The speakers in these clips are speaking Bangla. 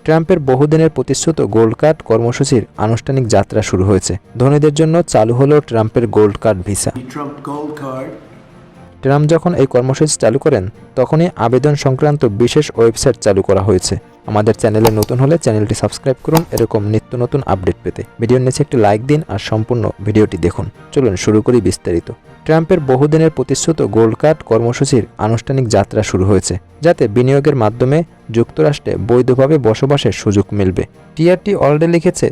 ট্রাম্পের বহুদিনের প্রতিশ্রুত গোল্ড কার্ড কর্মসূচির আনুষ্ঠানিক যাত্রা শুরু হয়েছে। ধনীদের জন্য চালু হলো ট্রাম্পের গোল্ড কার্ড ভিসা। ট্রাম্প যখন এই কর্মসূচি চালু করেন তখনই আবেদন সংক্রান্ত বিশেষ ওয়েবসাইট চালু করা হয়েছে। আমাদের চ্যানেলে নতুন হলে চ্যানেলটি সাবস্ক্রাইব করুন এরকম নিত্য নতুন আপডেট পেতে। ভিডিওর নিচে একটি লাইক দিন আর সম্পূর্ণ ভিডিওটি দেখুন। চলুন শুরু করি বিস্তারিত। ট্রাম্পের বহুদিনের প্রতিশ্রুত গোল্ড কার্ড কর্মসূচির আনুষ্ঠানিক যাত্রা শুরু হয়েছে, যাতে বিনিয়োগের মাধ্যমে যুক্তরাষ্ট্রে বৈধভাবে বসবাসের সুযোগ মিলবে। টিআরটি অলরেডি লিখেছে,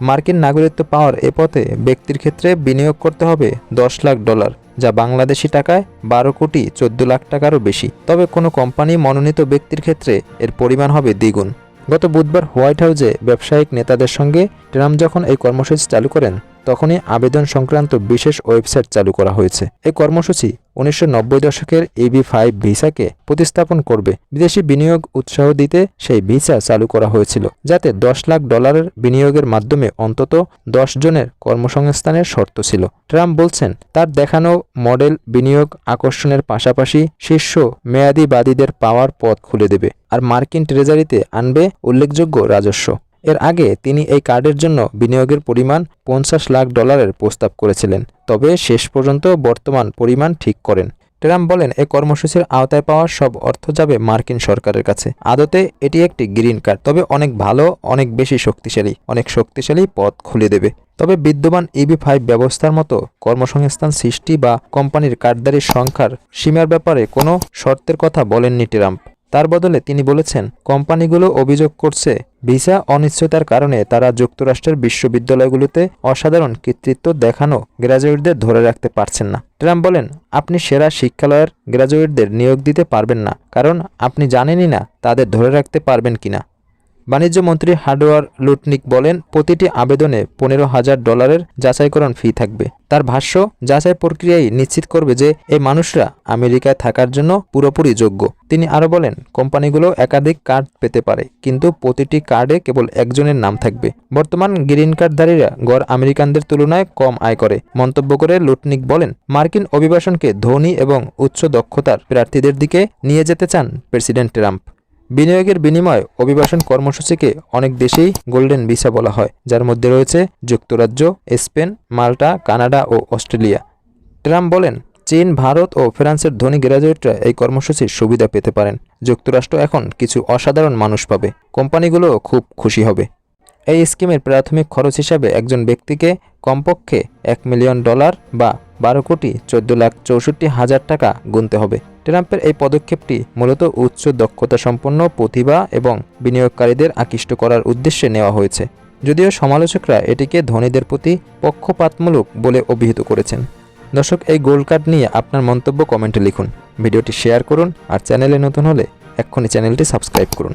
মার্কিন নাগরিকত্ব পাওয়ার এ পথে ব্যক্তির ক্ষেত্রে বিনিয়োগ করতে হবে $10 লাখ, যা বাংলাদেশি টাকায় 12 কোটি 14 লাখ টাকারও বেশি। তবে কোনো কোম্পানি মনোনীত ব্যক্তির ক্ষেত্রে এর পরিমাণ হবে দ্বিগুণ। গত বুধবার হোয়াইট হাউসে ব্যবসায়িক নেতাদের সঙ্গে ট্রাম্প যখন এই কর্মসূচি চালু করেন তখনই আবেদন সংক্রান্ত বিশেষ ওয়েবসাইট চালু করা হয়েছে। এই কর্মসূচি 1990 দশকের EB-5 ভিসাকে প্রতিস্থাপন করবে। বিদেশি বিনিয়োগ উৎসাহ দিতে সেই ভিসা চালু করা হয়েছিল, যাতে $10 লাখ বিনিয়োগের মাধ্যমে অন্তত 10 জনের কর্মসংস্থানের শর্ত ছিল। ট্রাম্প বলছেন, তার দেখানো মডেল বিনিয়োগ আকর্ষণের পাশাপাশি শীর্ষ মেয়াদিবাদীদের পাওয়ার পথ খুলে দেবে আর মার্কিন ট্রেজারিতে আনবে উল্লেখযোগ্য রাজস্ব। এর আগে তিনি এই কার্ডের জন্য বিনিয়োগের পরিমাণ $50 লাখ প্রস্তাব করেছিলেন, তবে শেষ পর্যন্ত বর্তমান পরিমাণ ঠিক করেন। ট্রাম্প বলেন, এই কর্মসূচির আওতায় পাওয়া সব অর্থ যাবে মার্কিন সরকারের কাছে। আদতে এটি একটি গ্রিন কার্ড, তবে অনেক ভালো, অনেক বেশি অনেক শক্তিশালী পথ খুলে দেবে। তবে বিদ্যমান EB-5 ব্যবস্থার মতো কর্মসংস্থান সৃষ্টি বা কোম্পানির কার্ডধারীর সংখ্যার সীমার ব্যাপারে কোনো শর্তের কথা বলেননি ট্রাম্প। তার বদলে তিনি বলেছেন, কোম্পানিগুলো অভিযোগ করছে ভিসা অনিশ্চয়তার কারণে তারা যুক্তরাষ্ট্রের বিশ্ববিদ্যালয়গুলোতে অসাধারণ কৃতিত্ব দেখানো গ্র্যাজুয়েটদের ধরে রাখতে পারছেন না। ট্রাম্প বলেন, আপনি সেরা শিক্ষালয়ের গ্র্যাজুয়েটদের নিয়োগ দিতে পারবেন না, কারণ আপনি জানেনই না তাদের ধরে রাখতে পারবেন কিনা। বাণিজ্য মন্ত্রী হার্ডওয়ার লুটনিক বলেন, প্রতিটি আবেদনে $15,000 যাচাইকরণ ফি থাকবে। তার ভাষ্য, যাচাই প্রক্রিয়াই নিশ্চিত করবে যে এই মানুষরা আমেরিকায় থাকার জন্য পুরোপুরি যোগ্য। তিনি আরও বলেন, কোম্পানিগুলো একাধিক কার্ড পেতে পারে, কিন্তু প্রতিটি কার্ডে কেবল একজনের নাম থাকবে। বর্তমান গ্রিন কার্ডধারীরা গড় আমেরিকানদের তুলনায় কম আয় করে। মন্তব্য করে লুটনিক বলেন, মার্কিন অভিবাসনকে ধনী এবং উচ্চ দক্ষতার প্রার্থীদের দিকে নিয়ে যেতে চান প্রেসিডেন্ট ট্রাম্প। বিনিয়োগের বিনিময়ে অভিবাসন কর্মসূচিকে অনেক দেশেই গোল্ডেন ভিসা বলা হয়, যার মধ্যে রয়েছে যুক্তরাজ্য, স্পেন, মাল্টা, কানাডা ও অস্ট্রেলিয়া। ট্রাম্প বলেন, চীন, ভারত ও ফ্রান্সের ধনী গ্র্যাজুয়েটরা এই কর্মসূচির সুবিধা পেতে পারেন। যুক্তরাষ্ট্র এখন কিছু অসাধারণ মানুষ পাবে, কোম্পানিগুলোও খুব খুশি হবে। এই স্কিমের প্রাথমিক খরচ হিসাবে একজন ব্যক্তিকে কমপক্ষে $1 মিলিয়ন বা 12 কোটি 14 লাখ 64 হাজার টাকা গুনতে হবে। ট্রাম্পের এই পদক্ষেপটি মূলত উচ্চ দক্ষতা সম্পন্ন প্রতিভা এবং বিনিয়োগকারীদের আকৃষ্ট করার উদ্দেশ্যে নেওয়া হয়েছে, যদিও সমালোচকরা এটিকে ধনীদের প্রতি পক্ষপাতমূলক বলে অভিহিত করেছেন। দর্শক, এই গোল্ড কার্ড নিয়ে আপনার মন্তব্য কমেন্টে লিখুন, ভিডিওটি শেয়ার করুন আর চ্যানেলে নতুন হলে এক্ষুনি চ্যানেলটি সাবস্ক্রাইব করুন।